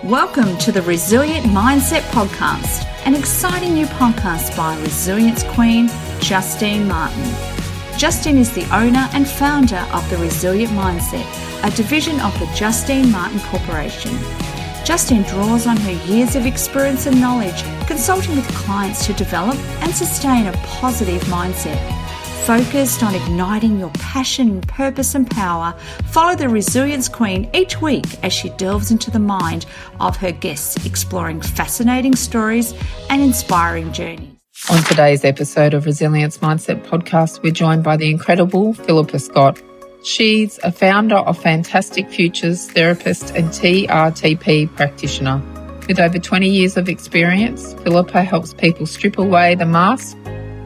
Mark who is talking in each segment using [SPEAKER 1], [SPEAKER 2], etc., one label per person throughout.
[SPEAKER 1] Welcome to the Resilient Mindset Podcast, an exciting new podcast by Resilience Queen, Justine Martin. Justine is the owner and founder of the Resilient Mindset, a division of the Justine Martin Corporation. Justine draws on her years of experience and knowledge consulting with clients to develop and sustain a positive mindset. Focused on igniting your passion, purpose and power, follow the Resilience Queen each week as she delves into the mind of her guests, exploring fascinating stories and inspiring journeys.
[SPEAKER 2] On today's episode of Resilience Mindset Podcast, we're joined by the incredible Philippa Scott. She's a founder of Fantastic Futures, therapist and TRTP practitioner. With over 20 years of experience, Philippa helps people strip away the mask,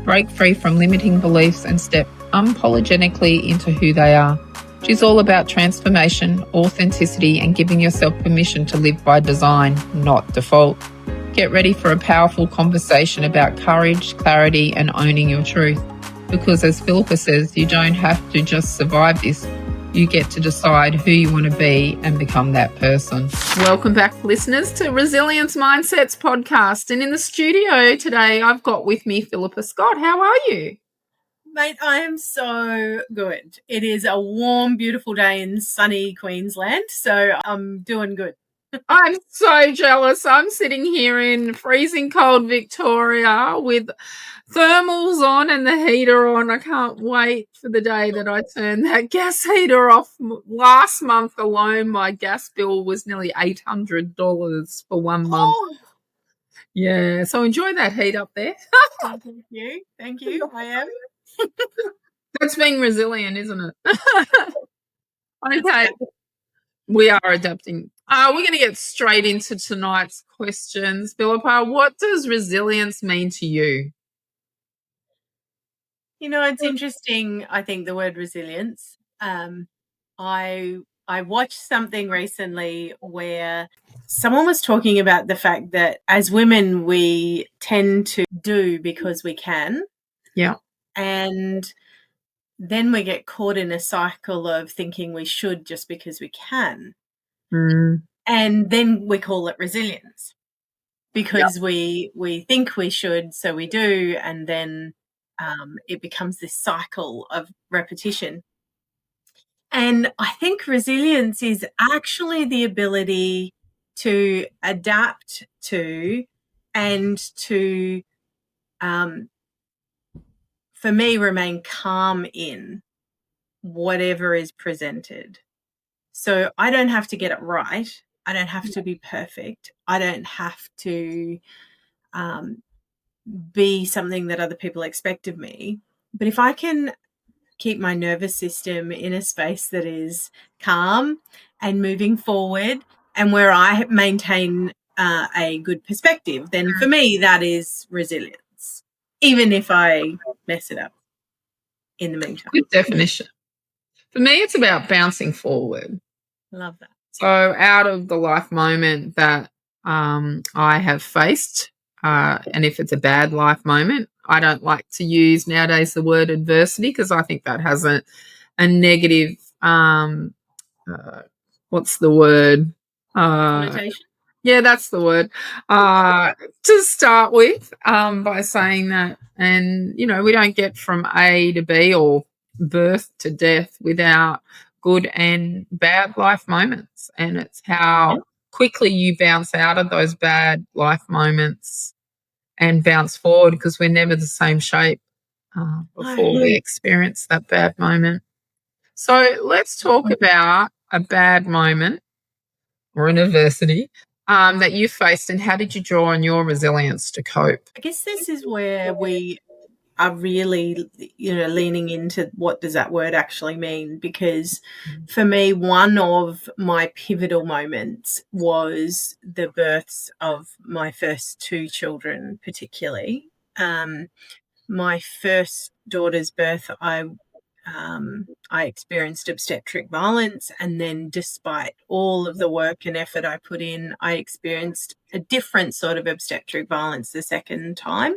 [SPEAKER 2] break free from limiting beliefs and step unapologetically into who they are. She's all about transformation, authenticity, and giving yourself permission to live by design, not default. Get ready for a powerful conversation about courage, clarity, and owning your truth. Because as Philippa says, you don't have to just survive this. You get to decide who you want to be and become that person. Welcome back, listeners, to Resilience Mindsets Podcast. And in the studio today, I've got with me Philippa Scott. How are you?
[SPEAKER 3] Mate, I am so good. It is a warm, beautiful day in sunny Queensland, so I'm doing good.
[SPEAKER 2] I'm so jealous. I'm sitting here in freezing cold Victoria with thermals on and the heater on. I can't wait for the day that I turn that gas heater off. Last month alone, my gas bill was nearly $800 for 1 month.
[SPEAKER 3] Oh,
[SPEAKER 2] Yeah, so enjoy that heat up there.
[SPEAKER 3] thank you. Thank you. I am.
[SPEAKER 2] That's being resilient, isn't it? Okay, we are adapting. We're going to get straight into tonight's questions. Philippa, what does resilience mean to you?
[SPEAKER 3] You know, it's interesting, I think, the word resilience. I watched something recently where someone was talking about the fact that as women, we tend to do because we can.
[SPEAKER 2] Yeah.
[SPEAKER 3] And then we get caught in a cycle of thinking we should just because we can.
[SPEAKER 2] Mm.
[SPEAKER 3] And then we call it resilience because we think we should, so we do, and then it becomes this cycle of repetition. And I think resilience is actually the ability to adapt to and to, for me, remain calm in whatever is presented. So I don't have to get it right. I don't have to be perfect. I don't have to be something that other people expect of me. But if I can keep my nervous system in a space that is calm and moving forward and where I maintain a good perspective, then for me that is resilience, even if I mess it up in the meantime.
[SPEAKER 2] Good definition. For me, it's about bouncing forward.
[SPEAKER 3] Love that.
[SPEAKER 2] So out of the life moment that I have faced, and if it's a bad life moment, I don't like to use nowadays the word adversity because I think that has a negative, what's the word?
[SPEAKER 3] Connotation?
[SPEAKER 2] Yeah, that's the word. To start with, by saying that, and, you know, we don't get from A to B or birth to death without good and bad life moments. And it's how quickly you bounce out of those bad life moments and bounce forward, because we're never the same shape before we experience that bad moment. So let's talk about a bad moment or an adversity that you faced, and how did you draw on your resilience to cope?
[SPEAKER 3] I guess this is where we are really, leaning into what does that word actually mean, because for me, one of my pivotal moments was the births of my first two children, particularly. My first daughter's birth, I experienced obstetric violence, and then despite all of the work and effort I put in, I experienced a different sort of obstetric violence the second time.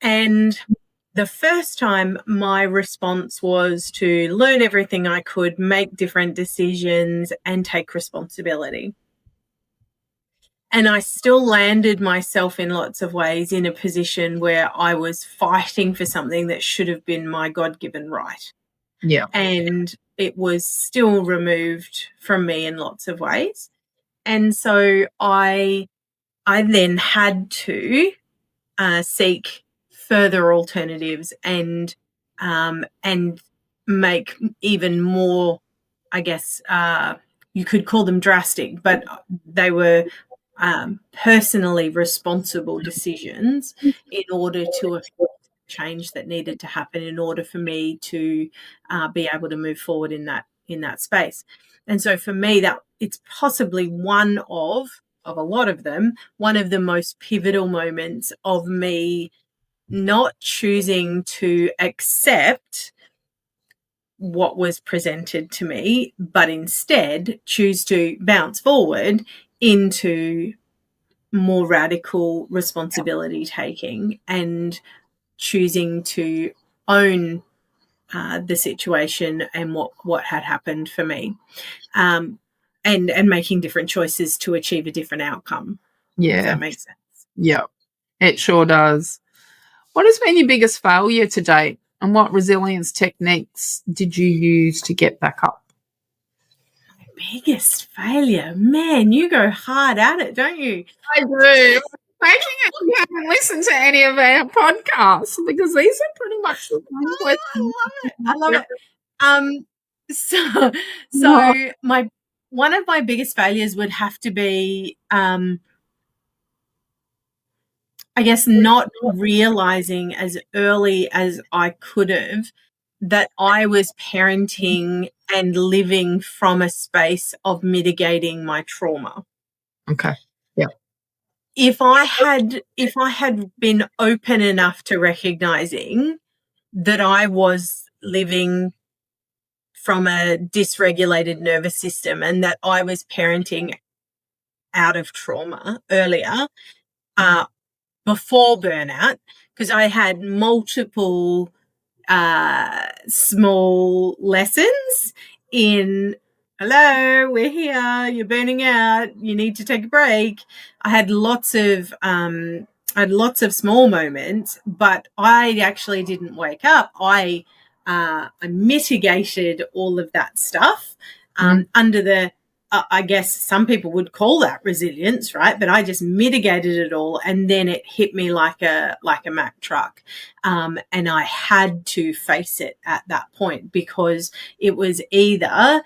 [SPEAKER 3] And the first time, my response was to learn everything I could, make different decisions, and take responsibility. And I still landed myself in lots of ways in a position where I was fighting for something that should have been my God-given right.
[SPEAKER 2] Yeah.
[SPEAKER 3] And it was still removed from me in lots of ways. And so I then had to seek further alternatives and make even more, I guess you could call them drastic, but they were personally responsible decisions in order to affect change that needed to happen in order for me to be able to move forward in that space. And so for me, that it's possibly one of a lot of them, one of the most pivotal moments of me not choosing to accept what was presented to me, but instead choose to bounce forward into more radical responsibility taking and choosing to own the situation and what had happened for me, and making different choices to achieve a different outcome.
[SPEAKER 2] Yeah.
[SPEAKER 3] If that makes sense.
[SPEAKER 2] Yeah, it sure does. What has been your biggest failure to date, and what resilience techniques did you use to get back up?
[SPEAKER 3] Biggest failure, man, you go hard at it, don't you?
[SPEAKER 2] I do. Imagine if you haven't listened to any of our podcasts, because these are pretty much the same questions.
[SPEAKER 3] I love it. So my one of my biggest failures would have to be, I guess, not realizing as early as I could have that I was parenting and living from a space of mitigating my trauma.
[SPEAKER 2] Okay. Yeah.
[SPEAKER 3] If I had been open enough to recognizing that I was living from a dysregulated nervous system and that I was parenting out of trauma earlier, before burnout, because I had multiple small lessons in, hello, we're here, you're burning out, you need to take a break. I had lots of small moments, but I actually didn't wake up. I mitigated all of that stuff under the I guess some people would call that resilience, right? But I just mitigated it all, and then it hit me like a Mack truck, and I had to face it at that point, because it was either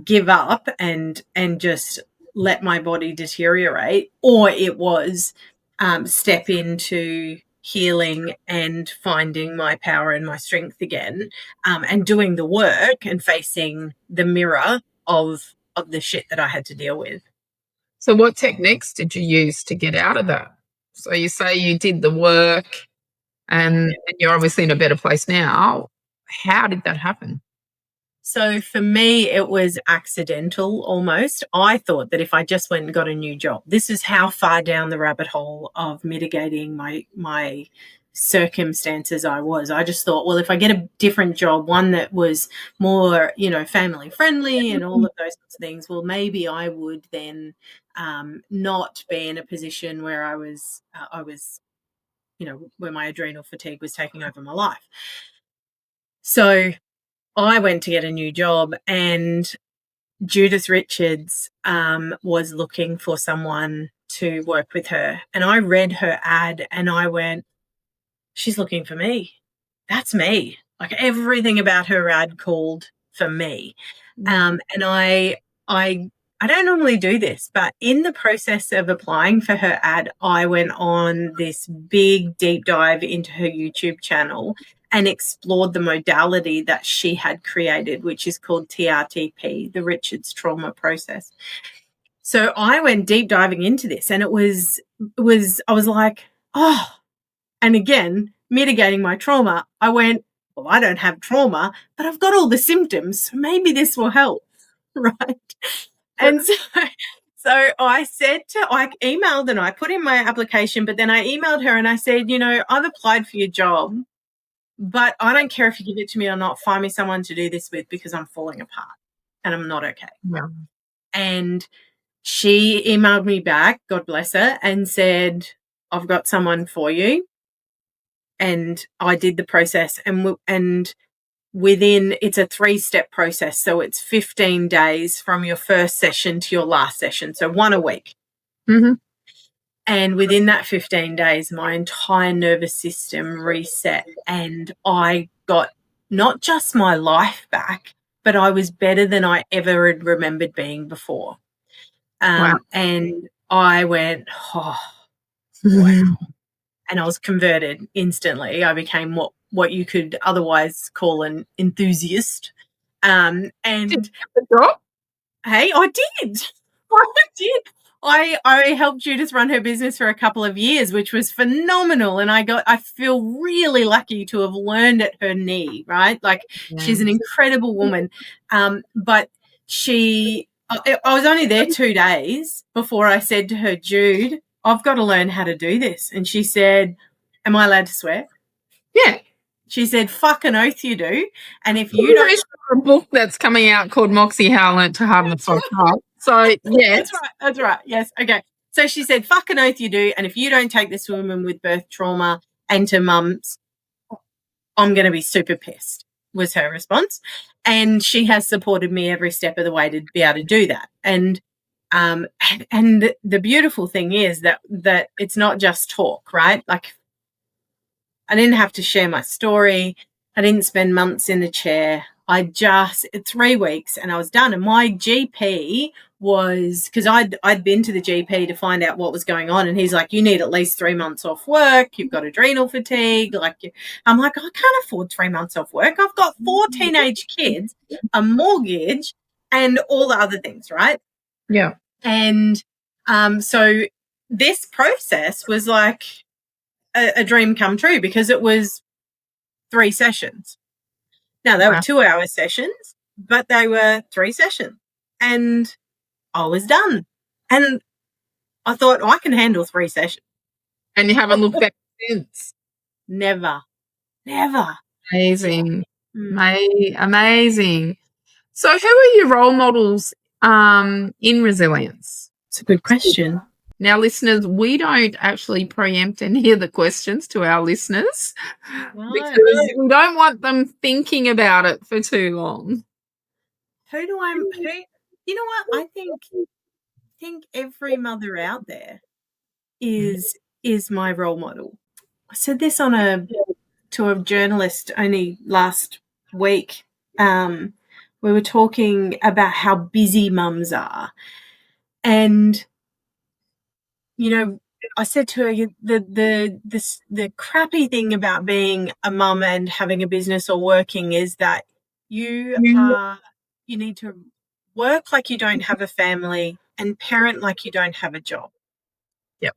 [SPEAKER 3] give up and just let my body deteriorate, or it was step into healing and finding my power and my strength again, and doing the work and facing the mirror of the shit that I had to deal with.
[SPEAKER 2] So what techniques did you use to get out of that? So you say you did the work and you're obviously in a better place now. How did that happen?
[SPEAKER 3] So for me, it was accidental almost. I thought that if I just went and got a new job, this is how far down the rabbit hole of mitigating my circumstances I was. I just thought, well, if I get a different job, one that was more, family friendly and all of those sorts of things, well, maybe I would then not be in a position where I was, where my adrenal fatigue was taking over my life. So I went to get a new job, and Judith Richards was looking for someone to work with her. And I read her ad and I went, she's looking for me. That's me. Like, everything about her ad called for me. And I don't normally do this, but in the process of applying for her ad, I went on this big deep dive into her YouTube channel and explored the modality that she had created, which is called TRTP, the Richards Trauma Process. So I went deep diving into this, and I was like, oh, and again, mitigating my trauma, I went, well, I don't have trauma, but I've got all the symptoms, so maybe this will help, right? And so I emailed and I put in my application, but then I emailed her and I said, I've applied for your job, but I don't care if you give it to me or not. Find me someone to do this with, because I'm falling apart and I'm not okay.
[SPEAKER 2] Yeah.
[SPEAKER 3] And she emailed me back, God bless her, and said, I've got someone for you. And I did the process, and within, it's a 3-step process. So it's 15 days from your first session to your last session. So 1 a week.
[SPEAKER 2] Mm-hmm.
[SPEAKER 3] And within that 15 days, my entire nervous system reset, and I got not just my life back, but I was better than I ever had remembered being before.
[SPEAKER 2] Wow.
[SPEAKER 3] And I went, oh, wow. And I was converted instantly. I became what you could otherwise call an enthusiast. And
[SPEAKER 2] The drop?
[SPEAKER 3] hey, I did. I did. I helped Judith run her business for a couple of years, which was phenomenal. And I feel really lucky to have learned at her knee, right? Like, she's an incredible woman. But I was only there 2 days before I said to her, Jude, I've got to learn how to do this. And she said, am I allowed to swear?
[SPEAKER 2] Yeah.
[SPEAKER 3] She said, fucking oath you do. And if you don't...
[SPEAKER 2] a book that's coming out called Moxie How I Learned to Harden the Fuck Up. So, yeah.
[SPEAKER 3] That's right. Yes. Okay. So she said, fucking oath you do. And if you don't take this to women with birth trauma and to mums, I'm going to be super pissed, was her response. And she has supported me every step of the way to be able to do that. And the beautiful thing is that it's not just talk, right? Like, I didn't have to share my story. I didn't spend months in the chair. 3 weeks and I was done. And my GP was, because I'd been to the GP to find out what was going on. And he's like, you need at least 3 months off work. You've got adrenal fatigue. I'm like, I can't afford 3 months off work. I've got 4 teenage kids, a mortgage, and all the other things, right?
[SPEAKER 2] Yeah.
[SPEAKER 3] And so this process was like a dream come true, because it was 3 sessions. Now, they were 2-hour sessions, but they were 3 sessions. And I was done. And I thought, I can handle 3 sessions.
[SPEAKER 2] And you haven't looked back since?
[SPEAKER 3] Never.
[SPEAKER 2] Amazing. Amazing. So who are your role models in resilience?
[SPEAKER 3] It's a good question.
[SPEAKER 2] Now, listeners, we don't actually preempt any of the questions to our listeners because we don't want them thinking about it for too long.
[SPEAKER 3] You know what? I think every mother out there is my role model. I said this to a journalist only last week. We were talking about how busy mums are. And, you know, I said to her, the crappy thing about being a mum and having a business or working is that you need to work like you don't have a family and parent like you don't have a job.
[SPEAKER 2] Yep.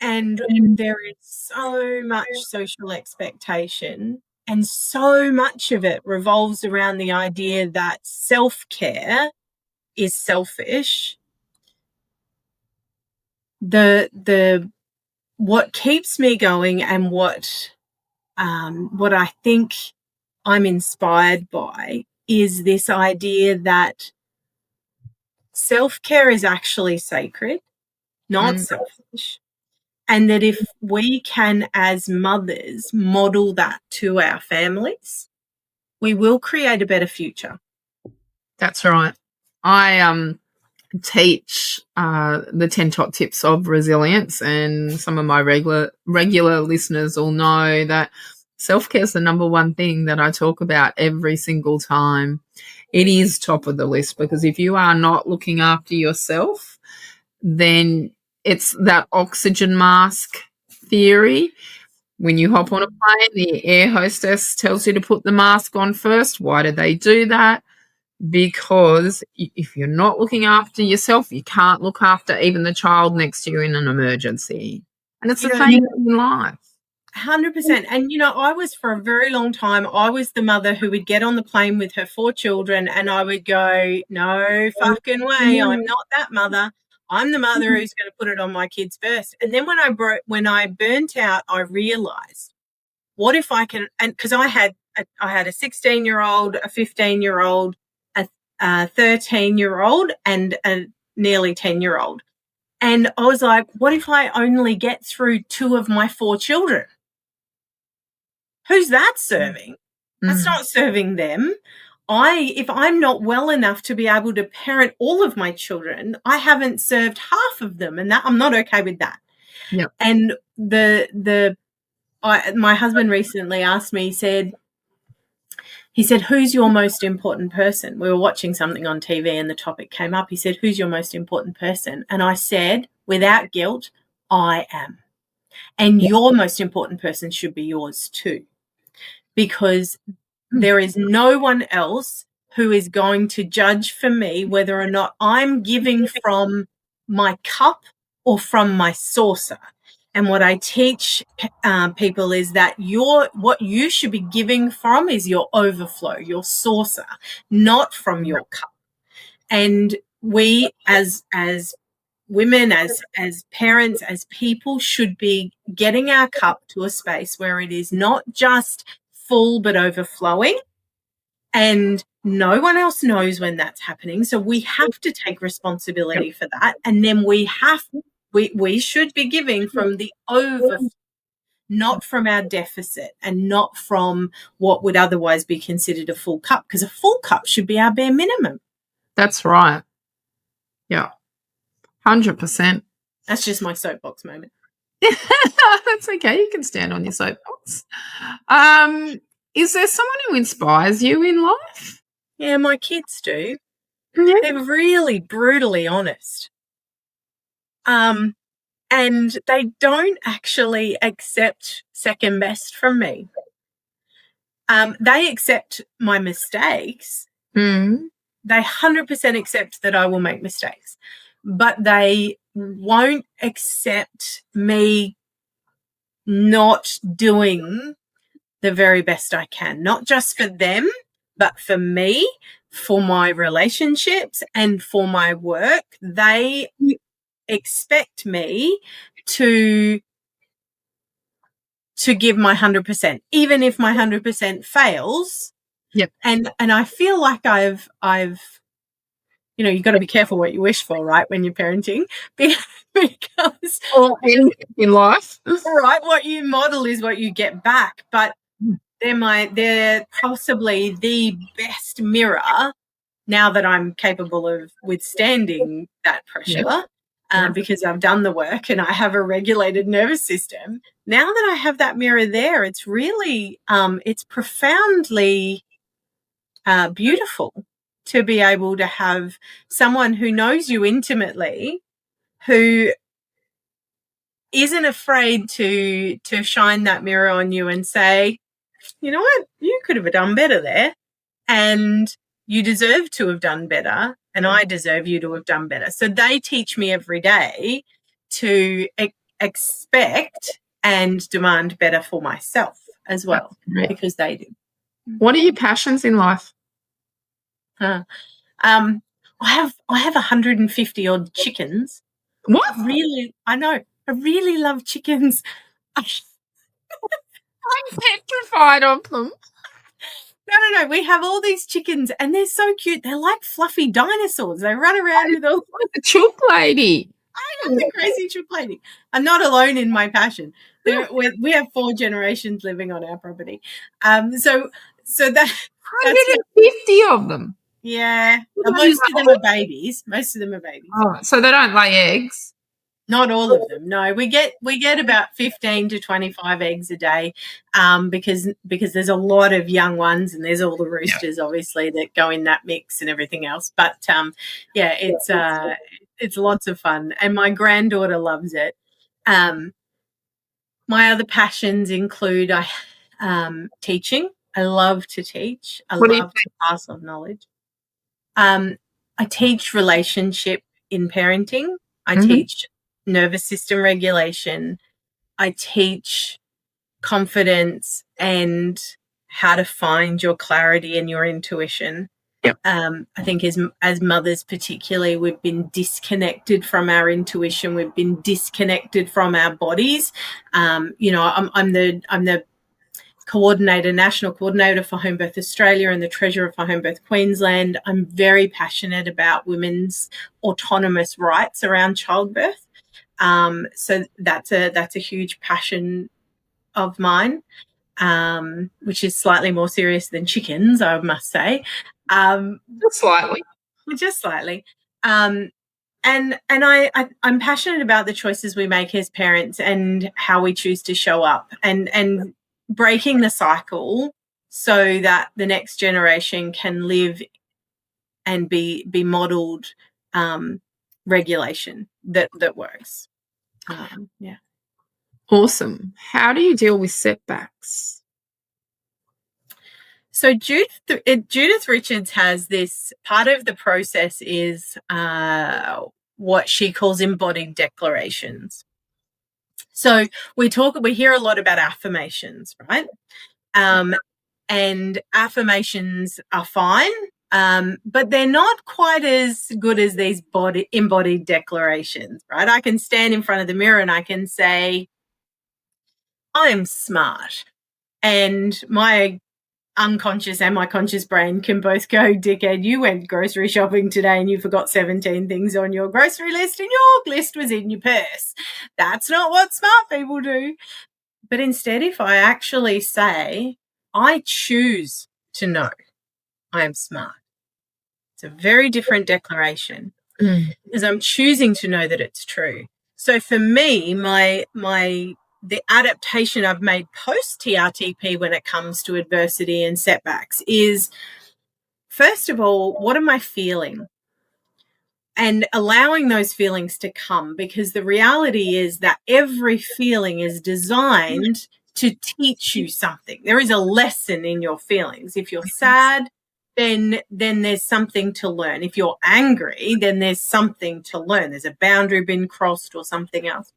[SPEAKER 3] And there is so much social expectation, and so much of it revolves around the idea that self-care is selfish. What keeps me going and what I think I'm inspired by is this idea that self-care is actually sacred, not selfish. And that if we can, as mothers, model that to our families, we will create a better future.
[SPEAKER 2] That's right. I teach the 10 top tips of resilience, and some of my regular listeners will know that self-care is the number one thing that I talk about every single time. It is top of the list, because if you are not looking after yourself, then it's that oxygen mask theory. When you hop on a plane, the air hostess tells you to put the mask on first. Why do they do that? Because if you're not looking after yourself, you can't look after even the child next to you in an emergency. And it's the same in life.
[SPEAKER 3] 100%. And, I was, for a very long time, I was the mother who would get on the plane with her 4 children and I would go, no fucking way, I'm not that mother. I'm the mother who's going to put it on my kids first. And then when I burnt out, I realized, what if I can, and because I had a 16-year-old, a 15-year-old, a 13-year-old, and nearly 10-year-old. And I was like, what if I only get through 2 of my 4 children? Who's that serving? That's not serving them. If I'm not well enough to be able to parent all of my children, I haven't served half of them, and that I'm not okay with that.
[SPEAKER 2] Yep.
[SPEAKER 3] And my husband recently asked me, he said, who's your most important person? We were watching something on TV and the topic came up. He said, who's your most important person? And I said, without guilt, I am. And your most important person should be yours too, because there is no one else who is going to judge for me whether or not I'm giving from my cup or from my saucer. And what I teach people is that what you should be giving from is your overflow, your saucer, not from your cup. And we as women, as parents, as people, should be getting our cup to a space where it is not just full but overflowing, and no one else knows when that's happening. So we have to take responsibility for that, and then we should be giving from the overflow, not from our deficit, and not from what would otherwise be considered a full cup, because a full cup should be our bare minimum.
[SPEAKER 2] That's right. Yeah. 100%.
[SPEAKER 3] That's just my soapbox moment.
[SPEAKER 2] That's okay. You can stand on your soapbox. Is there someone who inspires you in life?
[SPEAKER 3] Yeah, my kids do.
[SPEAKER 2] Yeah.
[SPEAKER 3] They're really brutally honest. And they don't actually accept second best from me. They accept my mistakes.
[SPEAKER 2] Mm.
[SPEAKER 3] They 100% accept that I will make mistakes, but they won't accept me not doing the very best I can, not just for them, but for me, for my relationships, and for my work. They expect me to give my 100%, even if my 100% fails.
[SPEAKER 2] Yep.
[SPEAKER 3] And I feel like I've you've got to be careful what you wish for, right, when you're parenting, because
[SPEAKER 2] or in life,
[SPEAKER 3] right, what you model is what you get back. But they're possibly the best mirror, now that I'm capable of withstanding that pressure, because I've done the work and I have a regulated nervous system. Now that I have that mirror there, it's really it's profoundly beautiful to be able to have someone who knows you intimately, who isn't afraid to shine that mirror on you and say, you know what, you could have done better there, and you deserve to have done better, and I deserve you to have done better. So they teach me every day to expect and demand better for myself as well, because they do.
[SPEAKER 2] What are your passions in life?
[SPEAKER 3] I have 150 odd chickens.
[SPEAKER 2] What?
[SPEAKER 3] I know. I really love chickens.
[SPEAKER 2] I'm petrified of them.
[SPEAKER 3] No. We have all these chickens, and they're so cute. They're like fluffy dinosaurs. They run around with all
[SPEAKER 2] the chook lady.
[SPEAKER 3] I am the crazy chook lady. I'm not alone in my passion. We have 4 generations living on our property. So that
[SPEAKER 2] 150 of them.
[SPEAKER 3] Yeah. Most of them are babies.
[SPEAKER 2] Oh, so they don't lay eggs?
[SPEAKER 3] Not all of them. No, we get about 15 to 25 eggs a day, because there's a lot of young ones, and there's all the roosters, obviously, that go in that mix and everything else. But it's lots of fun, and my granddaughter loves it. My other passions include teaching. I love to teach. I love to pass on knowledge. I teach relationship in parenting. I teach nervous system regulation. I teach confidence and how to find your clarity and your intuition.
[SPEAKER 2] Yep.
[SPEAKER 3] I think as mothers particularly, we've been disconnected from our intuition. We've been disconnected from our bodies. I'm the coordinator, national coordinator for Home Birth Australia and the treasurer for Home Birth Queensland. I'm very passionate about women's autonomous rights around childbirth. So that's a huge passion of mine, which is slightly more serious than chickens, I must say.
[SPEAKER 2] Just slightly.
[SPEAKER 3] Just slightly. And I'm passionate about the choices we make as parents and how we choose to show up and breaking the cycle so that the next generation can live and be modelled regulation that works. Yeah.
[SPEAKER 2] Awesome. How do you deal with setbacks?
[SPEAKER 3] So Judith Richards has this part of the process is what she calls embodied declarations. So we hear a lot about affirmations, right? And affirmations are fine, but they're not quite as good as these embodied declarations, right? I can stand in front of the mirror and I can say, I'm smart. And my unconscious and my conscious brain can both go, dickhead, you went grocery shopping today and you forgot 17 things on your grocery list and your list was in your purse. That's not what smart people do. But instead, if I actually say, I choose to know I am smart, it's a very different declaration because I'm choosing to know that it's true. So for me, the adaptation I've made post TRTP when it comes to adversity and setbacks is, first of all, what am I feeling? And allowing those feelings to come, because the reality is that every feeling is designed to teach you something. There is a lesson in your feelings. If you're sad, then there's something to learn. If you're angry, then there's something to learn. There's a boundary been crossed or something else.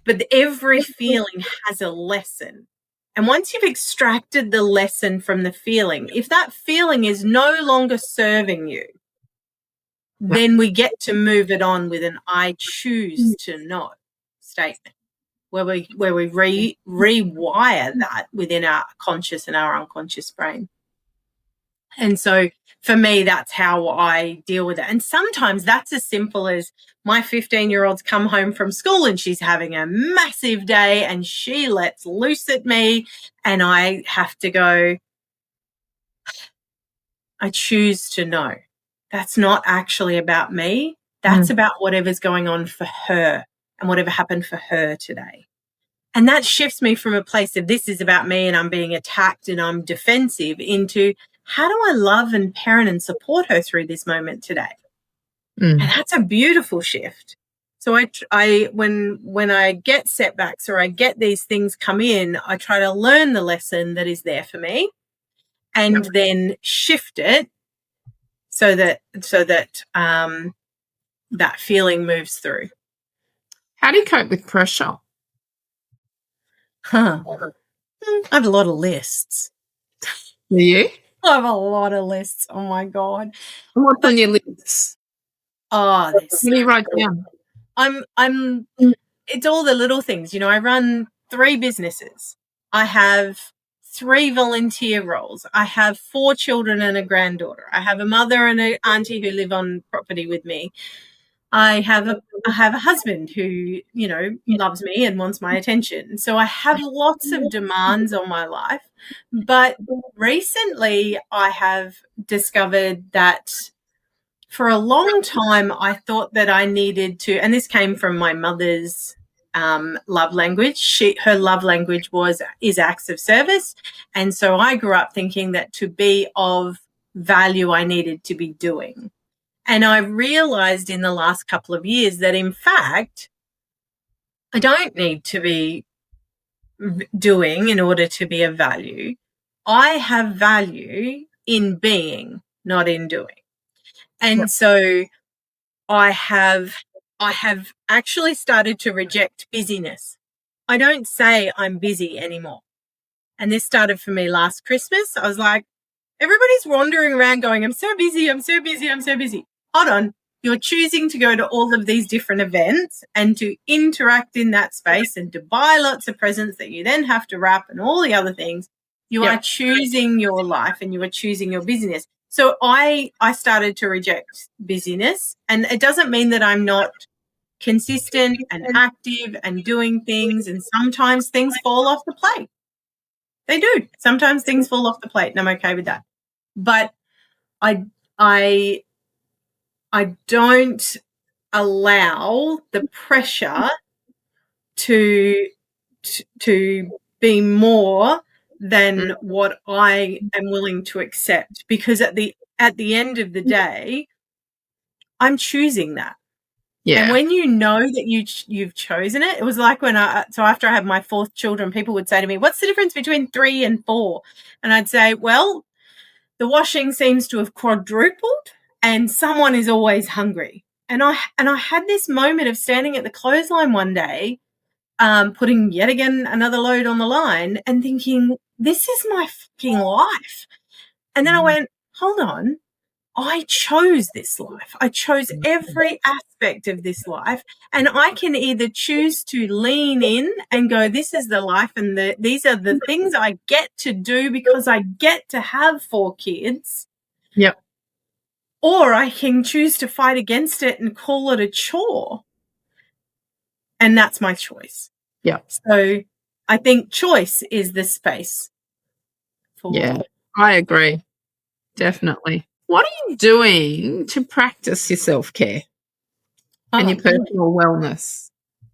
[SPEAKER 3] But every feeling has a lesson. And once you've extracted the lesson from the feeling, if that feeling is no longer serving you, then we get to move it on with an I choose to know statement, where we rewire that within our conscious and our unconscious brain. And so for me, that's how I deal with it. And sometimes that's as simple as my 15-year-old's come home from school and she's having a massive day and she lets loose at me and I have to go, I choose to know. That's not actually about me. That's about whatever's going on for her and whatever happened for her today. And that shifts me from a place of this is about me and I'm being attacked and I'm defensive into how do I love and parent and support her through this moment today? And that's a beautiful shift. So when I get setbacks or I get these things come in, I try to learn the lesson that is there for me and then shift it so that that feeling moves through.
[SPEAKER 2] How do you cope with pressure?
[SPEAKER 3] I have a lot of lists.
[SPEAKER 2] Do you?
[SPEAKER 3] I have a lot of lists. Oh my God.
[SPEAKER 2] What's on your lists?
[SPEAKER 3] Oh,
[SPEAKER 2] What do you write down?
[SPEAKER 3] It's all the little things. You know, I run 3 businesses. I have 3 volunteer roles. I have 4 children and a granddaughter. I have a mother and an auntie who live on property with me. I have a husband who, you know, loves me and wants my attention. So I have lots of demands on my life. But recently I have discovered that for a long time I thought that I needed to, and this came from my mother's love language. Her love language is acts of service. And so I grew up thinking that to be of value I needed to be doing. And I realized in the last couple of years that, in fact, I don't need to be doing in order to be of value. I have value in being, not in doing. And so I have actually started to reject busyness. I don't say I'm busy anymore. And this started for me last Christmas. I was like, everybody's wandering around going, I'm so busy, I'm so busy, I'm so busy. Hold on. You're choosing to go to all of these different events and to interact in that space and to buy lots of presents that you then have to wrap and all the other things. You are choosing your life and you are choosing your busyness. So I started to reject busyness, and it doesn't mean that I'm not consistent and active and doing things, and sometimes things fall off the plate. They do. Sometimes things fall off the plate, and I'm okay with that. But I don't allow the pressure to be more than what I am willing to accept, because at the end of the day, I'm choosing that.
[SPEAKER 2] Yeah.
[SPEAKER 3] And when you know that you've chosen it, it was like when so after I had my fourth children, people would say to me, "What's the difference between 3 and 4?" And I'd say, "Well, the washing seems to have quadrupled, and someone is always hungry." And I had this moment of standing at the clothesline one day, putting yet again another load on the line, and thinking, "This is my fucking life." And then I went, "Hold on. I chose this life. I chose every aspect of this life, and I can either choose to lean in and go, this is the life, and these are the things I get to do because I get to have 4 kids."
[SPEAKER 2] Yep.
[SPEAKER 3] Or I can choose to fight against it and call it a chore. And that's my choice.
[SPEAKER 2] Yeah.
[SPEAKER 3] So I think choice is the space for.
[SPEAKER 2] Yeah, I agree. Definitely. What are you doing to practice your self-care and your personal wellness?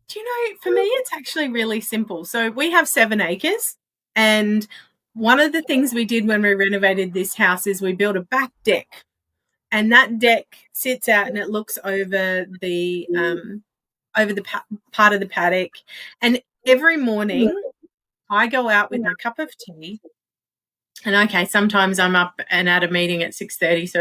[SPEAKER 3] Do you know, for me, it's actually really simple. So we have 7 acres, and one of the things we did when we renovated this house is we built a back deck, and that deck sits out and it looks over the part of the paddock. And every morning I go out with my cup of tea. And okay, sometimes I'm up and at a meeting at 6:30, so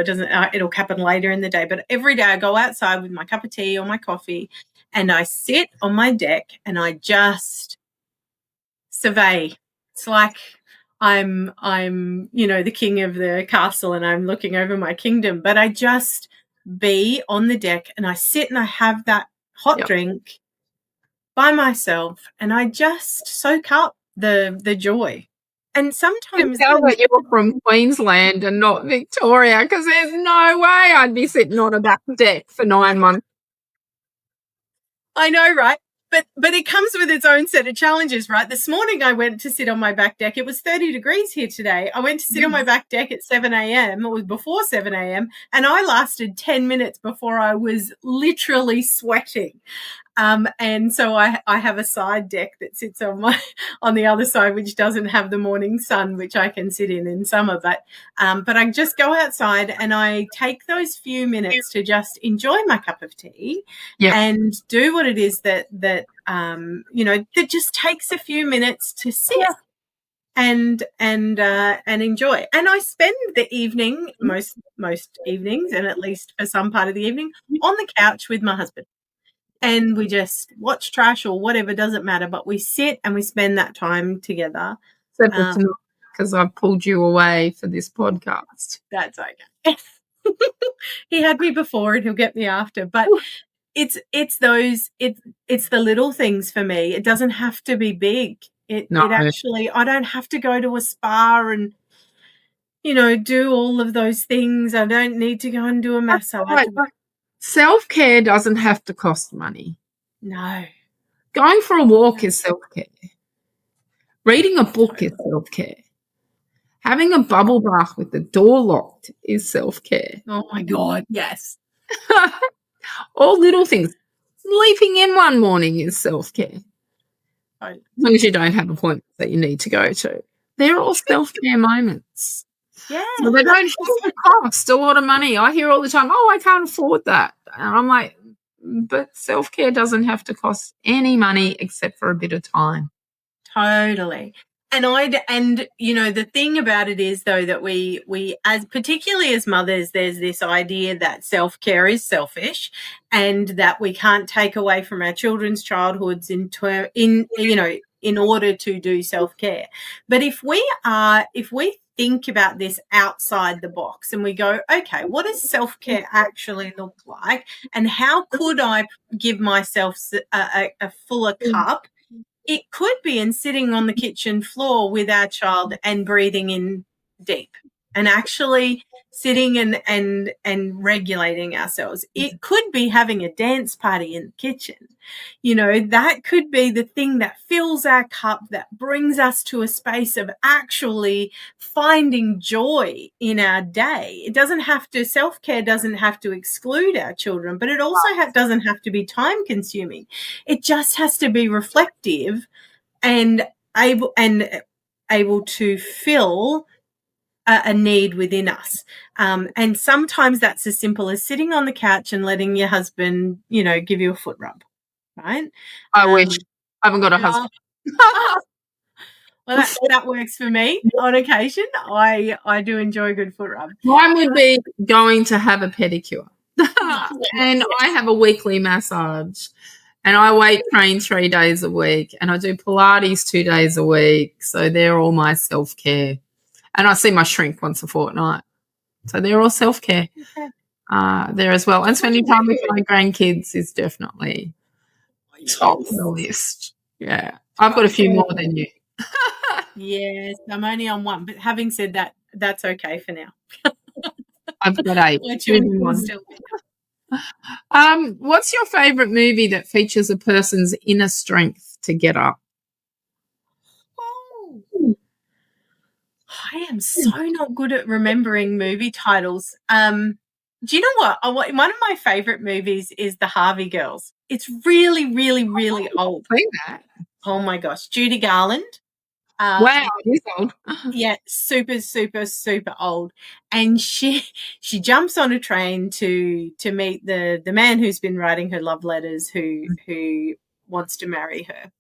[SPEAKER 3] it'll happen later in the day. But every day I go outside with my cup of tea or my coffee, and I sit on my deck and I just survey. It's like I'm the king of the castle and I'm looking over my kingdom. But I just be on the deck and I sit and I have that hot drink by myself, and I just soak up the joy. And sometimes
[SPEAKER 2] Tell that you're from Queensland and not Victoria, because there's no way I'd be sitting on a back deck for 9 months.
[SPEAKER 3] I know, right? But it comes with its own set of challenges, right? This morning I went to sit on my back deck. It was 30 degrees here today. I went to sit on my back deck at 7 a.m. It was before 7 a.m. and I lasted 10 minutes before I was literally sweating. And so I have a side deck that sits on the other side, which doesn't have the morning sun, which I can sit in summer. But I just go outside and I take those few minutes to just enjoy my cup of tea and do what it is that just takes a few minutes to sit. And enjoy. And I spend the evening, most evenings, and at least for some part of the evening, on the couch with my husband. And we just watch trash or whatever, doesn't matter, but we sit and we spend that time together.
[SPEAKER 2] Except because I've pulled you away for this podcast.
[SPEAKER 3] That's okay. He had me before and he'll get me after. But it's the little things for me. It doesn't have to be big. It actually, I don't have to go to a spa and do all of those things. I don't need to go and do a massage.
[SPEAKER 2] Right. Self-care doesn't have to cost money.
[SPEAKER 3] No.
[SPEAKER 2] Going for a walk is self-care. Reading a book is self-care. Having a bubble bath with the door locked is self-care.
[SPEAKER 3] Oh, my God, yes.
[SPEAKER 2] All little things. Sleeping in one morning is self-care. As long as you don't have appointments that you need to go to. They're all self-care moments.
[SPEAKER 3] Yeah.
[SPEAKER 2] So they don't have to cost a lot of money. I hear all the time, I can't afford that. And I'm like, but self-care doesn't have to cost any money except for a bit of time.
[SPEAKER 3] Totally. And the thing about it is, though, that we as particularly as mothers, there's this idea that self-care is selfish and that we can't take away from our children's childhoods in order to do self-care. But if we think about this outside the box and we go, okay, what does self-care actually look like? And how could I give myself a fuller cup? It could be in sitting on the kitchen floor with our child and breathing in deep and actually sitting and regulating ourselves. It could be having a dance party in the kitchen. You know, that could be the thing that fills our cup, that brings us to a space of actually finding joy in our day. It doesn't have to, self-care doesn't have to exclude our children, but it also doesn't have to be time consuming. It just has to be reflective and able to fill a need within us. And sometimes that's as simple as sitting on the couch and letting your husband, you know, give you a foot rub, right?
[SPEAKER 2] I wish. I haven't got a husband.
[SPEAKER 3] Well, that works for me on occasion. I do enjoy a good foot rub.
[SPEAKER 2] Mine would be going to have a pedicure. And I have a weekly massage. And I weight train 3 days a week. And I do Pilates 2 days a week. So they're all my self-care. And I see my shrink once a fortnight. So they're all self-care there as well. And spending time with my grandkids is definitely top of the list. Yeah. I've got a few more than you.
[SPEAKER 3] Yes, I'm only on one. But having said that, that's okay for now.
[SPEAKER 2] I've got 8. What's your favourite movie that features a person's inner strength to get up?
[SPEAKER 3] Oh, I am so not good at remembering movie titles. Do you know what? One of my favourite movies is The Harvey Girls. It's really, really, really old.
[SPEAKER 2] That.
[SPEAKER 3] Oh my gosh, Judy Garland.
[SPEAKER 2] Wow, it is old.
[SPEAKER 3] Yeah, super, super, super old. And she jumps on a train to meet the man who's been writing her love letters, who wants to marry her.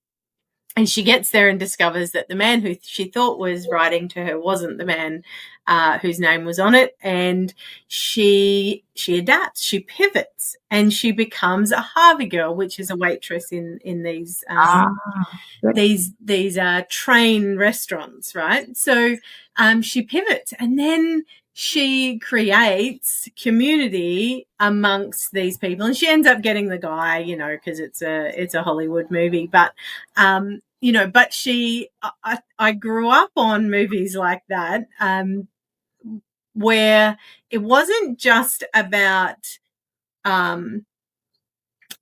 [SPEAKER 3] And she gets there and discovers that the man who she thought was writing to her wasn't the man whose name was on it. And she adapts, she pivots, and she becomes a Harvey girl, which is a waitress in these train restaurants, right? So she pivots, and then she creates community amongst these people, and she ends up getting the guy, you know, because it's a Hollywood movie. But you know, but I grew up on movies like that, where it wasn't just about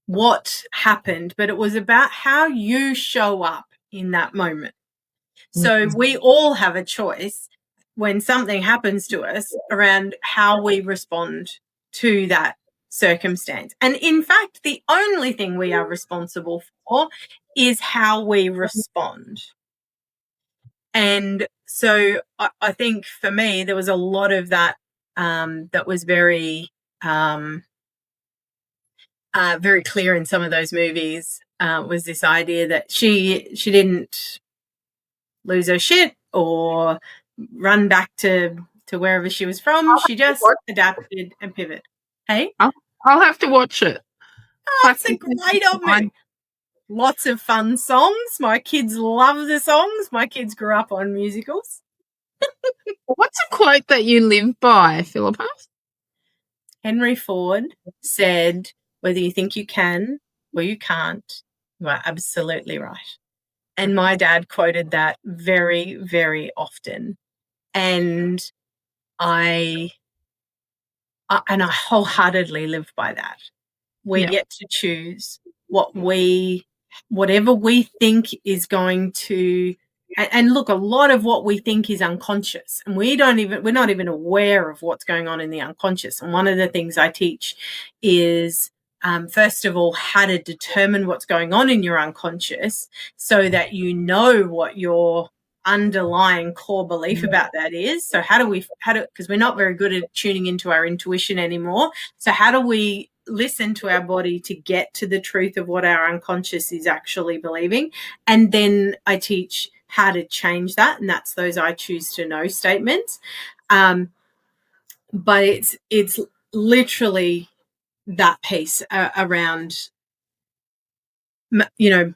[SPEAKER 3] what happened, but it was about how you show up in that moment. So we all have a choice when something happens to us around how we respond to that circumstance. And in fact, the only thing we are responsible for is how we respond. And so I think for me, there was a lot of that that was very very clear in some of those movies, was this idea that she didn't lose her shit or run back to wherever she was from. She just adapted and pivoted. Hey?
[SPEAKER 2] I'll have to watch it.
[SPEAKER 3] Oh, it's a great old movie. Lots of fun songs. My kids love the songs. My kids grew up on musicals.
[SPEAKER 2] What's a quote that you live by, Philippa?
[SPEAKER 3] Henry Ford said, whether you think you can or you can't, you are absolutely right. And my dad quoted that very, very often. And I wholeheartedly live by that. We get to choose whatever we think is going to, and look, a lot of what we think is unconscious, and we're not even aware of what's going on in the unconscious. And one of the things I teach is, first of all, how to determine what's going on in your unconscious so that you know what your underlying core belief about that is. So because we're not very good at tuning into our intuition anymore. So how do we listen to our body to get to the truth of what our unconscious is actually believing? And then I teach how to change that, and that's those I choose to know statements. But it's literally that piece around, you know,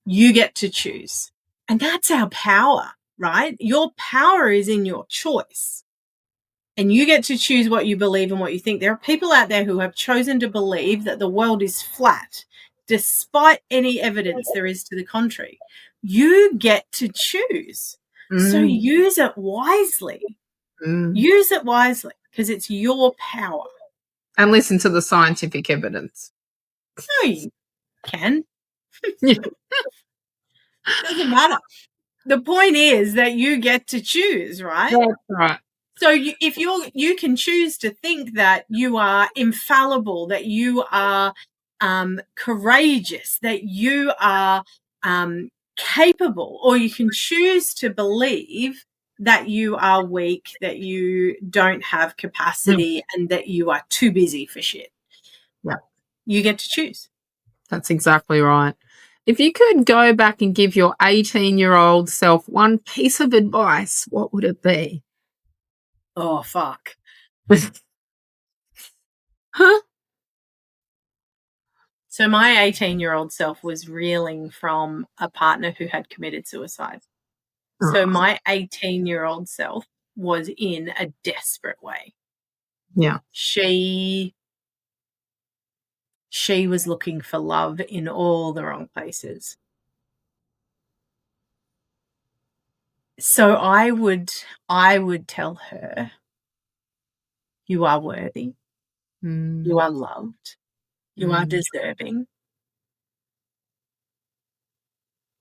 [SPEAKER 3] you get to choose, and that's our power, right? Your power is in your choice. And you get to choose what you believe and what you think. There are people out there who have chosen to believe that the world is flat, despite any evidence there is to the contrary. You get to choose. So use it wisely. Use it wisely because it's your power.
[SPEAKER 2] And listen to the scientific evidence.
[SPEAKER 3] No, you can.
[SPEAKER 2] Yeah.
[SPEAKER 3] Doesn't matter. The point is that you get to choose, right?
[SPEAKER 2] That's right.
[SPEAKER 3] So if you can choose to think that you are infallible, that you are courageous, that you are capable, or you can choose to believe that you are weak, that you don't have capacity, and that you are too busy for shit.
[SPEAKER 2] Yeah.
[SPEAKER 3] You get to choose.
[SPEAKER 2] That's exactly right. If you could go back and give your 18-year-old self one piece of advice, what would it be?
[SPEAKER 3] Oh, fuck.
[SPEAKER 2] Huh?
[SPEAKER 3] So my 18-year-old self was reeling from a partner who had committed suicide. So my 18-year-old self was in a desperate way.
[SPEAKER 2] Yeah.
[SPEAKER 3] She was looking for love in all the wrong places. So I would tell her, you are worthy. You are loved. You are deserving.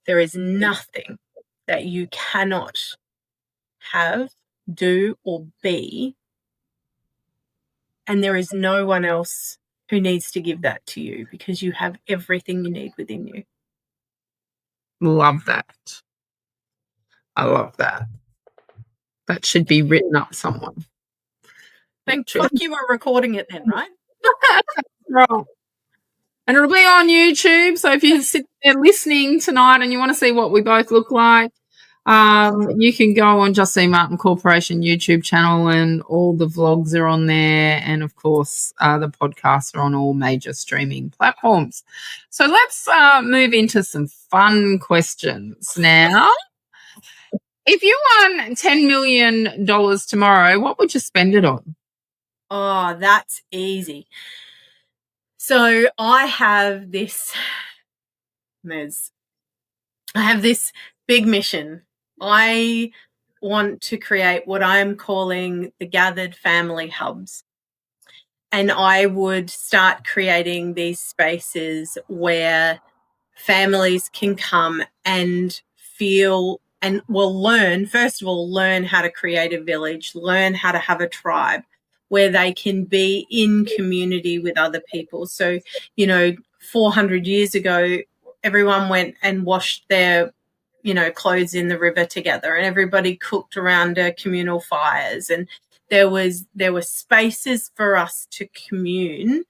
[SPEAKER 3] There is nothing that you cannot have, do, or be. And there is no one else who needs to give that to you because you have everything you need within you.
[SPEAKER 2] Love that. I love that. That should be written up somewhere.
[SPEAKER 3] Thank fuck you were recording it then, right?
[SPEAKER 2] Right. And it'll be on YouTube. So if you sit there listening tonight and you want to see what we both look like, you can go on Justine Martin Corporation YouTube channel and all the vlogs are on there. And of course, the podcasts are on all major streaming platforms. So let's move into some fun questions now. If you won $10 million tomorrow, what would you spend it on?
[SPEAKER 3] Oh, that's easy. So I have this big mission. I want to create what I'm calling the gathered family hubs. And I would start creating these spaces where families can come and feel and will learn, first of all, learn how to create a village, learn how to have a tribe where they can be in community with other people. So, 400 years ago, everyone went and washed their, clothes in the river together and everybody cooked around communal fires. And there were spaces for us to commune.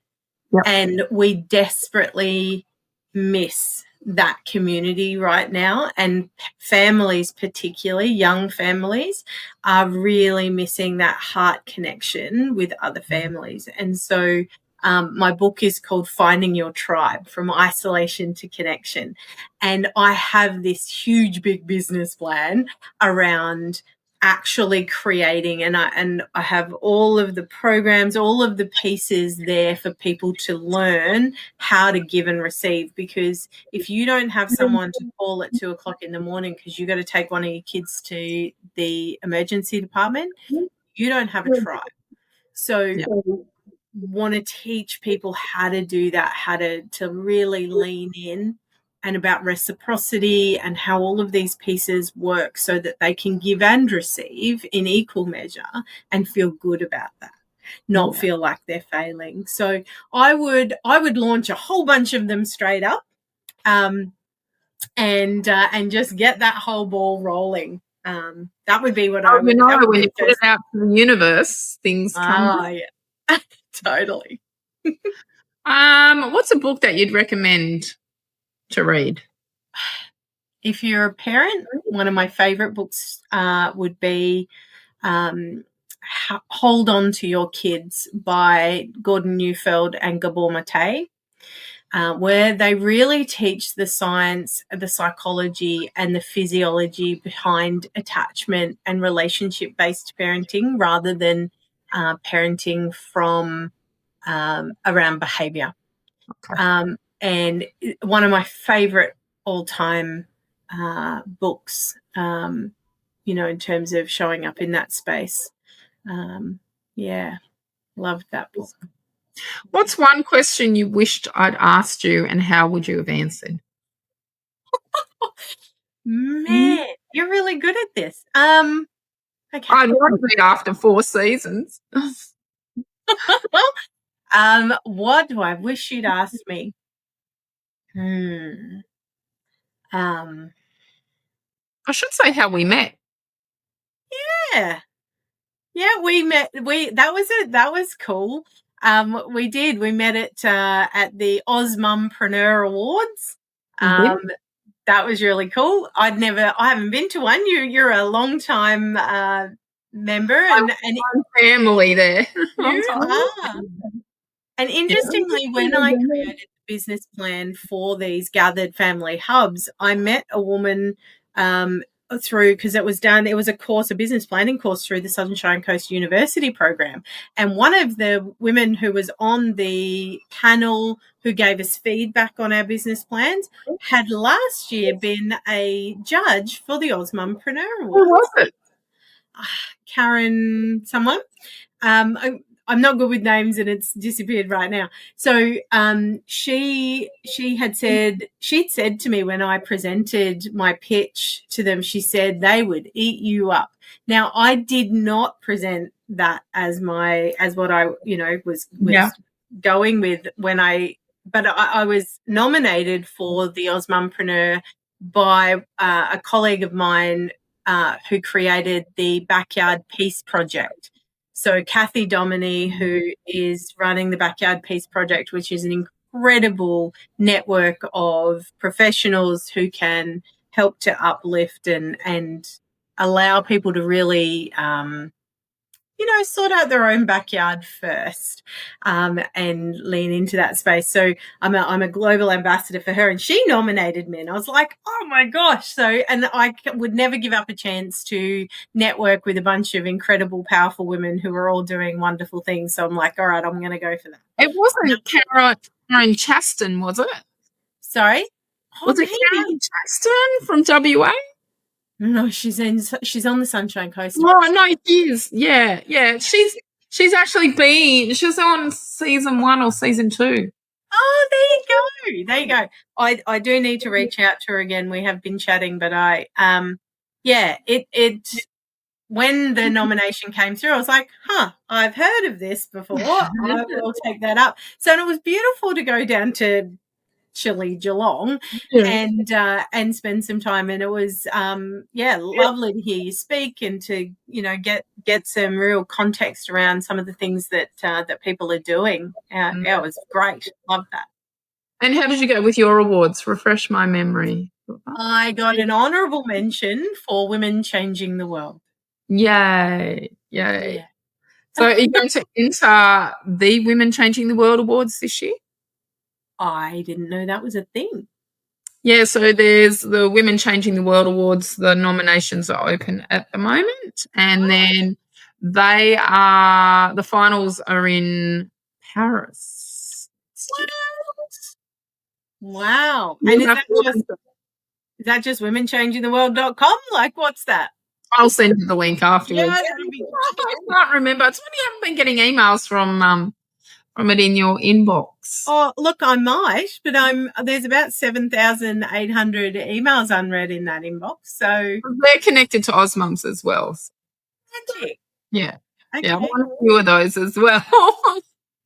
[SPEAKER 2] Yep.
[SPEAKER 3] And we desperately miss that community right now, and families, particularly young families, are really missing that heart connection with other families. And so my book is called Finding Your Tribe, From Isolation to Connection. And I have this huge big business plan around actually creating, and I have all of the programs, all of the pieces there for people to learn how to give and receive. Because if you don't have someone to call at 2:00 in the morning because you got to take one of your kids to the emergency department, you don't have a tribe. So want to teach people how to do that, how to really lean in, and about reciprocity and how all of these pieces work so that they can give and receive in equal measure and feel good about that, not feel like they're failing. So I would launch a whole bunch of them straight up, and just get that whole ball rolling. That would be what I would. That would
[SPEAKER 2] When
[SPEAKER 3] be
[SPEAKER 2] you put it out to the universe, things come.
[SPEAKER 3] Oh, yeah. Totally.
[SPEAKER 2] What's a book that you'd recommend to read?
[SPEAKER 3] If you're a parent, one of my favorite books would be Hold On to Your Kids by Gordon Neufeld and Gabor Mate. where they really teach the science, the psychology, and the physiology behind attachment and relationship-based parenting rather than parenting from around behavior.
[SPEAKER 2] Okay.
[SPEAKER 3] And one of my favorite all-time books, in terms of showing up in that space. Loved that book.
[SPEAKER 2] What's one question you wished I'd asked you, and how would you have answered?
[SPEAKER 3] Man, you're really good at this. Okay.
[SPEAKER 2] I'd want it after 4 seasons.
[SPEAKER 3] What do I wish you'd asked me?
[SPEAKER 2] I should say how we met.
[SPEAKER 3] Yeah. Yeah, we met. That was cool. We met at the Osmumpreneur Awards. That was really cool. I haven't been to one. You're a long time member, and
[SPEAKER 2] family there.
[SPEAKER 3] You are. And interestingly, when I created the business plan for these gathered family hubs, I met a woman because it was a business planning course through the Sunshine Coast University program. And one of the women who was on the panel who gave us feedback on our business plans had last year been a judge for the Osmumpreneur Awards.
[SPEAKER 2] Who was it?
[SPEAKER 3] Karen someone. I'm not good with names and it's disappeared right now. So she'd said to me when I presented my pitch to them, she said they would eat you up. Now I did not present that as what I was going with but I was nominated for the Osmumpreneur by a colleague of mine who created the Backyard Peace Project. So Kathy Dominy, who is running the Backyard Peace Project, which is an incredible network of professionals who can help to uplift and allow people to really, sort out their own backyard first and lean into that space. So I'm a global ambassador for her, and she nominated me, and I was like, oh my gosh. And I would never give up a chance to network with a bunch of incredible, powerful women who are all doing wonderful things. So I'm like, all right, I'm going to go for that.
[SPEAKER 2] It wasn't Karen Chaston, was it?
[SPEAKER 3] Sorry?
[SPEAKER 2] Was it Karen Chaston from WA?
[SPEAKER 3] No, she's on the Sunshine Coast.
[SPEAKER 2] Oh no, she is. Yeah. She's actually been. She was on season 1 or season 2.
[SPEAKER 3] Oh, there you go. I do need to reach out to her again. We have been chatting, but when the nomination came through, I was like, I've heard of this before. I will take that up. So it was beautiful to go down to Geelong and spend some time, and it was lovely to hear you speak and to get some real context around some of the things that people are doing. It was great. Love that.
[SPEAKER 2] And how did you go with your awards? Refresh my memory.
[SPEAKER 3] I got an honourable mention for Women Changing the World.
[SPEAKER 2] Yay. So are you going to enter the Women Changing the World Awards this year?
[SPEAKER 3] I didn't know that was a thing.
[SPEAKER 2] Yeah, so there's the Women Changing the World Awards. The nominations are open at the moment, and then the finals are in Paris.
[SPEAKER 3] Wow. And is that just womenchangingtheworld.com? Like, what's that?
[SPEAKER 2] I'll send you the link afterwards.
[SPEAKER 3] Yeah, that'd be great.
[SPEAKER 2] I can't remember. It's when you haven't been getting emails from it in your inbox.
[SPEAKER 3] Oh, look, I might, but there's about 7,800 emails unread in that inbox. So
[SPEAKER 2] they're connected to Osmums as well.
[SPEAKER 3] Magic.
[SPEAKER 2] Yeah.
[SPEAKER 3] Okay.
[SPEAKER 2] Yeah, I want a few of those as well.
[SPEAKER 3] Of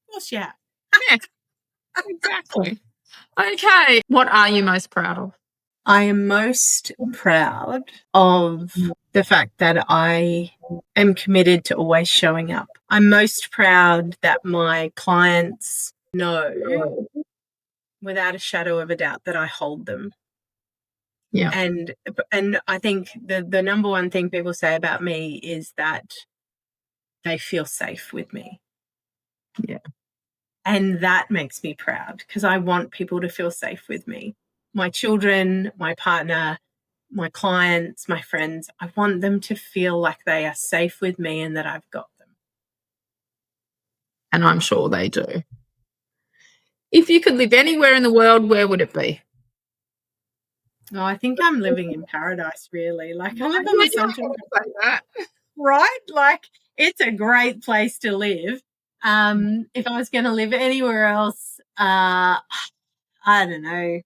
[SPEAKER 3] course, yeah.
[SPEAKER 2] Yeah. Exactly. Okay. What are you most proud of?
[SPEAKER 3] I am most proud of the fact that I am committed to always showing up. I'm most proud that my clients know without a shadow of a doubt that I hold them.
[SPEAKER 2] Yeah.
[SPEAKER 3] And I think the number one thing people say about me is that they feel safe with me.
[SPEAKER 2] Yeah.
[SPEAKER 3] And that makes me proud because I want people to feel safe with me. My children, my partner, my clients, my friends, I want them to feel like they are safe with me and that I've got them.
[SPEAKER 2] And I'm sure they do. If you could live anywhere in the world, where would it be?
[SPEAKER 3] Oh, I think I'm living in paradise, really. Like, I live on the Sunshine
[SPEAKER 2] Coast,
[SPEAKER 3] right? Like, it's a great place to live. If I was going to live anywhere else, I don't know.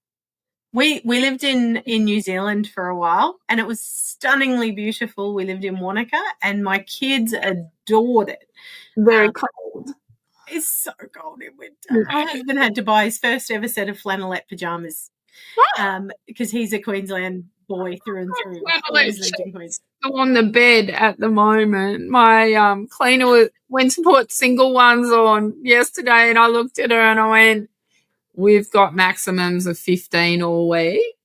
[SPEAKER 3] We lived in New Zealand for a while, and it was stunningly beautiful. We lived in Wanaka, and my kids adored it.
[SPEAKER 2] Very cold.
[SPEAKER 3] It's so cold in winter. My husband had to buy his first ever set of flannelette pajamas because he's a Queensland boy through and through. Always lived in Queensland.
[SPEAKER 2] On the bed at the moment. My cleaner went to put single ones on yesterday, and I looked at her and I went, "We've got maximums of 15 all week.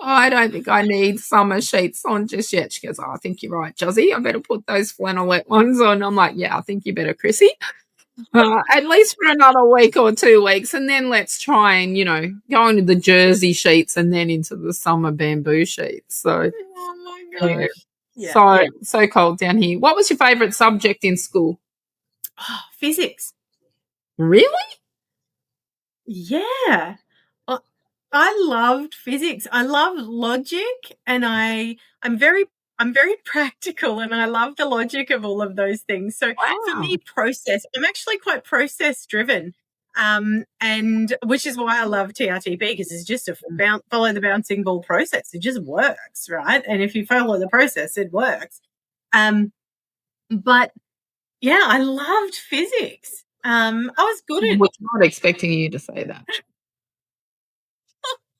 [SPEAKER 2] I don't think I need summer sheets on just yet." She goes, "Oh, I think you're right, Juzzy. I better put those flannelette ones on." I'm like, "Yeah, I think you better, Chrissy. At least for another week or 2 weeks, and then let's try and, go into the jersey sheets and then into the summer bamboo sheets." So,
[SPEAKER 3] oh my gosh.
[SPEAKER 2] Yeah. So cold down here. What was your favourite subject in school?
[SPEAKER 3] Oh, physics.
[SPEAKER 2] Really?
[SPEAKER 3] Yeah. I loved physics. I love logic, and I'm very practical, and I love the logic of all of those things. So for me, I'm actually quite process driven. And which is why I love TRTP, because it's just a follow the bouncing ball process. It just works, right? And if you follow the process, it works. But yeah, I loved physics. I was good at.
[SPEAKER 2] I was not expecting you to say that.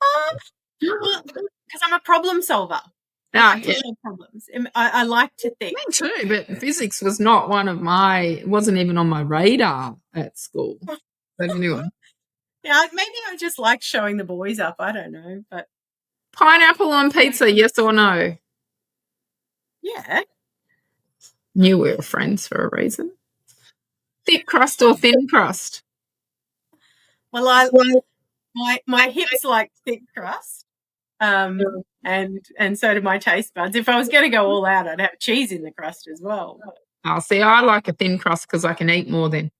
[SPEAKER 3] Well, because I'm a problem solver.
[SPEAKER 2] Ah,
[SPEAKER 3] I like to solve problems. I like to think.
[SPEAKER 2] Me too, but physics was not it wasn't even on my radar at school. But anyway.
[SPEAKER 3] Yeah, maybe I just like showing the boys up. I don't know, but
[SPEAKER 2] Pineapple on pizza, yes or no?
[SPEAKER 3] yeah.
[SPEAKER 2] Knew we were friends for a reason. Thick crust or thin crust?
[SPEAKER 3] Well, my hips like thick crust. And so do my taste buds. If I was going to go all out, I'd have cheese in the crust as well.
[SPEAKER 2] Oh, see, I like a thin crust because I can eat more then.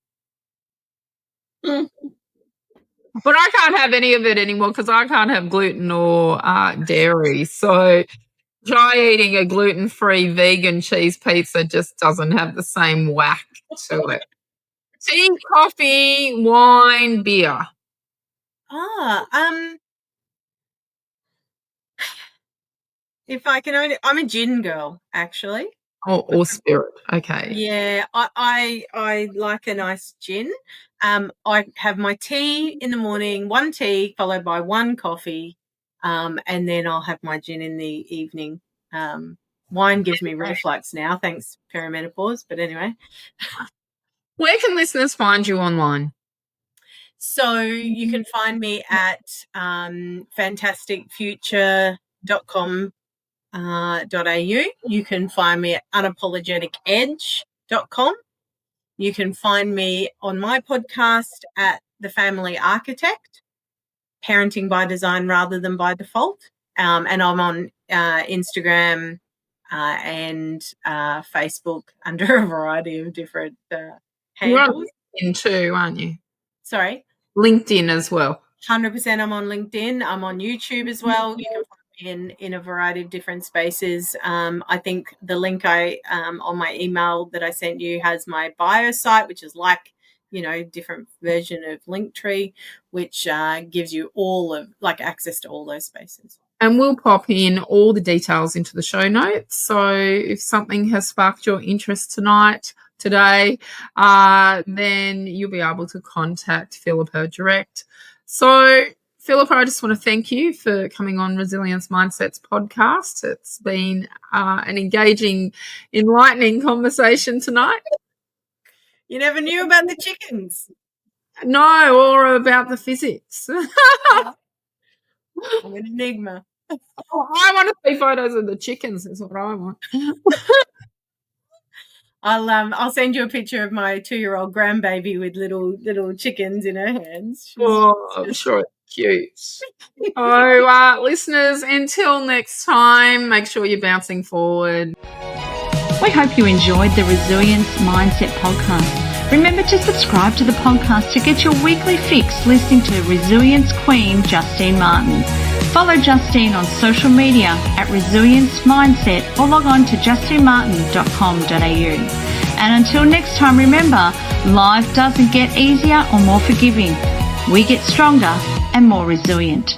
[SPEAKER 2] But I can't have any of it anymore because I can't have gluten or dairy. So try eating a gluten-free vegan cheese pizza just doesn't have the same whack to it. Tea, coffee, wine, beer.
[SPEAKER 3] If I can I'm a gin girl, actually.
[SPEAKER 2] Or spirit. Okay.
[SPEAKER 3] Yeah, I like a nice gin. I have my tea in the morning, one tea followed by one coffee, and then I'll have my gin in the evening. Wine gives me reflux now, thanks perimenopause. But anyway.
[SPEAKER 2] Where can listeners find you online?
[SPEAKER 3] So you can find me at fantasticfuture.com.au. You can find me at unapologeticedge.com. You can find me on my podcast at The Family Architect, Parenting by Design Rather Than by Default. And I'm on Instagram and Facebook under a variety of different handles.
[SPEAKER 2] You're on LinkedIn too, aren't you?
[SPEAKER 3] Sorry?
[SPEAKER 2] LinkedIn as well.
[SPEAKER 3] 100% I'm on LinkedIn. I'm on YouTube as well. You can find me in a variety of different spaces. I think the link on my email that I sent you has my bio site, which is like, different version of Linktree, which gives you all of access to all those spaces.
[SPEAKER 2] And we'll pop in all the details into the show notes. So if something has sparked your interest today, then you'll be able to contact Philippa direct. So, Philippa, I just want to thank you for coming on Resilience Mindsets podcast. It's been an engaging, enlightening conversation tonight.
[SPEAKER 3] You never knew about the chickens.
[SPEAKER 2] No, or about the physics.
[SPEAKER 3] I'm an enigma.
[SPEAKER 2] I want to see photos of the chickens is what I want.
[SPEAKER 3] I'll send you a picture of my 2-year-old grandbaby with little chickens in her hands.
[SPEAKER 2] I'm sure it's cute. Listeners, until next time, make sure you're bouncing forward.
[SPEAKER 1] We hope you enjoyed the Resilience Mindset podcast. Remember to subscribe to the podcast to get your weekly fix listening to Resilience Queen Justine Martin. Follow Justine on social media at Resilience Mindset or log on to justinemartin.com.au. And until next time, remember, life doesn't get easier or more forgiving. We get stronger and more resilient.